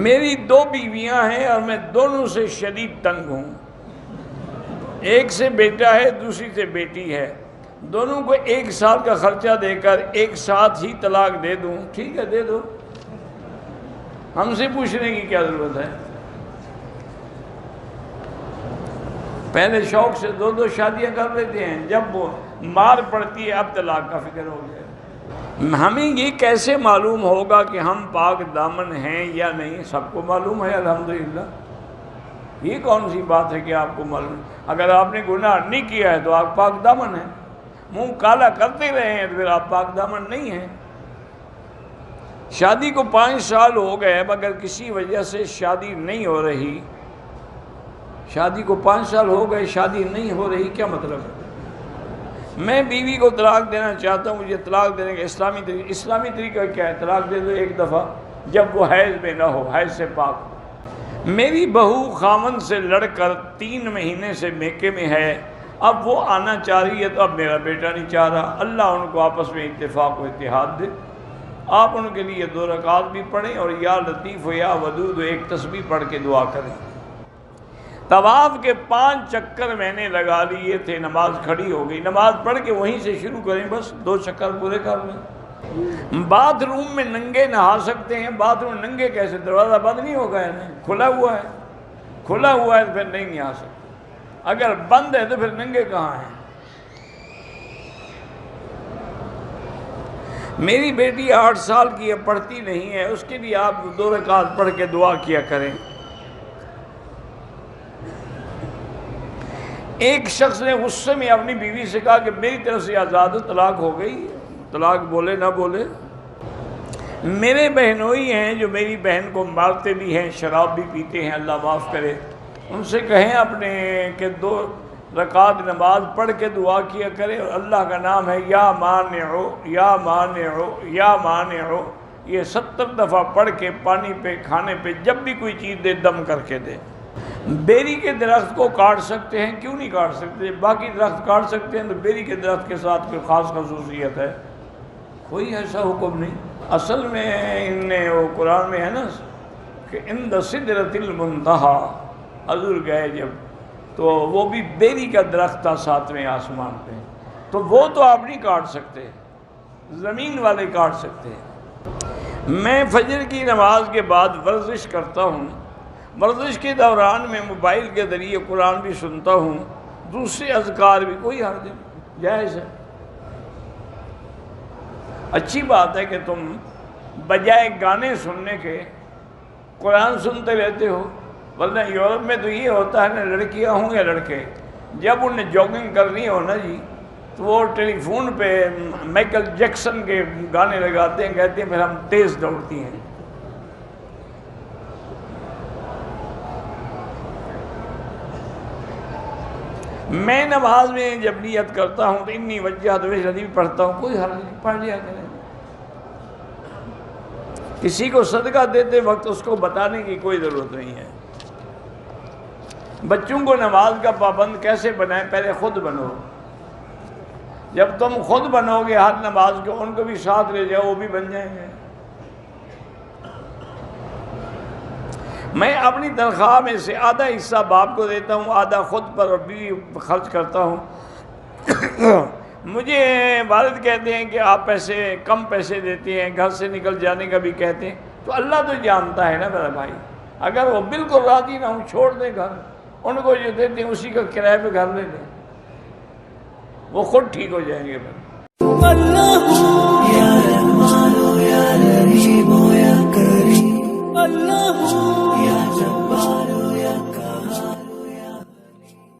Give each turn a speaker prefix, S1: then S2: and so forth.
S1: میری دو بیویاں ہیں اور میں دونوں سے شدید تنگ ہوں. ایک سے بیٹا ہے، دوسری سے بیٹی ہے. دونوں کو 1 سال کا خرچہ دے کر ایک ساتھ ہی طلاق دے دوں؟ ٹھیک ہے، دے دو. ہم سے پوچھنے کی کیا ضرورت ہے؟ پہلے شوق سے 2 شادیاں کر لیتے ہیں، جب وہ مار پڑتی ہے اب طلاق کا فکر ہو گیا. ہمیں یہ کیسے معلوم ہوگا کہ ہم پاک دامن ہیں یا نہیں؟ سب کو معلوم ہے الحمدللہ. یہ کون سی بات ہے کہ آپ کو معلوم؟ اگر آپ نے گناہ نہیں کیا ہے تو آپ پاک دامن ہیں. منہ کالا کرتے رہے ہیں تو پھر آپ پاک دامن نہیں ہیں. شادی کو 5 سال ہو گئے، اب اگر کسی وجہ سے شادی نہیں ہو رہی، شادی کو 5 سال ہو گئے شادی نہیں ہو رہی، کیا مطلب ہے؟ میں بیوی کو طلاق دینا چاہتا ہوں، مجھے طلاق دینے کا اسلامی طریقہ کیا ہے؟ طلاق دے دو 1 دفعہ جب وہ حیض میں نہ ہو، حیض سے پاک ہو. میری بہو خاوند سے لڑ کر 3 مہینے سے میکے میں ہے، اب وہ آنا چاہ رہی ہے تو اب میرا بیٹا نہیں چاہ رہا. اللہ ان کو آپس میں اتفاق و اتحاد دے. آپ ان کے لیے 2 رکعت بھی پڑھیں اور یا لطیف و یا ودود 1 تسبیح پڑھ کے دعا کریں. طواف کے 5 چکر میں نے لگا لیے تھے، نماز کھڑی ہو گئی. نماز پڑھ کے وہیں سے شروع کریں، بس 2 چکر پورے کر لیں. باتھ روم میں ننگے نہا سکتے ہیں. باتھ روم ننگے کیسے؟ دروازہ بند نہیں ہوگا ہے نا، کھلا ہوا ہے. کھلا ہوا ہے تو پھر نہیں نہا سکتے. اگر بند ہے تو پھر ننگے کہاں ہیں؟ میری بیٹی 8 سال کی ہے، پڑھتی نہیں ہے، اس کے لیے آپ 2 رکعت پڑھ کے دعا کیا کریں. ایک شخص نے غصے میں اپنی بیوی سے کہا کہ میری طرف سے آزاد طلاق ہو گئی. طلاق بولے نہ بولے. میرے بہنوئی ہیں جو میری بہن کو مارتے بھی ہیں، شراب بھی پیتے ہیں، اللہ معاف کرے. ان سے کہیں اپنے کہ 2 رکعت نماز پڑھ کے دعا کیا کرے اور اللہ کا نام ہے یا مانعو یا مانعو یا مانعو، یہ 70 دفعہ پڑھ کے پانی پہ کھانے پہ جب بھی کوئی چیز دے دم کر کے دے. بیری کے درخت کو کاٹ سکتے ہیں؟ کیوں نہیں کاٹ سکتے؟ باقی درخت کاٹ سکتے ہیں تو بیری کے درخت کے ساتھ کوئی خاص خصوصیت ہے؟ کوئی ایسا حکم نہیں. اصل میں وہ قرآن میں ہے نا کہ عند سدرۃ المنتہا، حضور گئے جب تو وہ بھی بیری کا درخت تھا 7ویں آسمان پہ، تو وہ تو آپ نہیں کاٹ سکتے، زمین والے کاٹ سکتے ہیں. میں فجر کی نماز کے بعد ورزش کرتا ہوں. ورزش کے دوران میں موبائل کے ذریعے قرآن بھی سنتا ہوں، دوسرے اذکار بھی. کوئی حرج نہیں، جائز ہے. اچھی بات ہے کہ تم بجائے گانے سننے کے قرآن سنتے رہتے ہو. ورنہ یورپ میں تو یہ ہوتا ہے نا، لڑکیاں ہوں یا لڑکے، جب انہیں جاگنگ کرنی ہو نا جی تو وہ ٹیلی فون پہ مائیکل جیکسن کے گانے لگاتے ہیں، کہتے ہیں پھر ہم تیز دوڑتی ہیں. میں نماز میں جب نیت کرتا ہوں تو انی وجہت وجہ بھی پڑھتا ہوں. کوئی حرج نہیں، پڑھ لیا کریں. کسی کو صدقہ دیتے وقت اس کو بتانے کی کوئی ضرورت نہیں ہے. بچوں کو نماز کا پابند کیسے بنائیں؟ پہلے خود بنو. جب تم خود بنو گے ہر نماز کو، ان کو بھی ساتھ لے جاؤ، وہ بھی بن جائیں گے. میں اپنی تنخواہ میں سے آدھا حصہ باپ کو دیتا ہوں، آدھا خود پر اور بیوی خرچ کرتا ہوں. مجھے والد کہتے ہیں کہ آپ کم پیسے دیتے ہیں، گھر سے نکل جانے کا بھی کہتے ہیں. تو اللہ تو جانتا ہے نا میرا بھائی. اگر وہ بالکل راضی نہ ہوں چھوڑ دیں گھر، ان کو جو دیتے ہیں اسی کا کرایہ پہ گھر لے لیں، وہ خود ٹھیک ہو جائیں گے.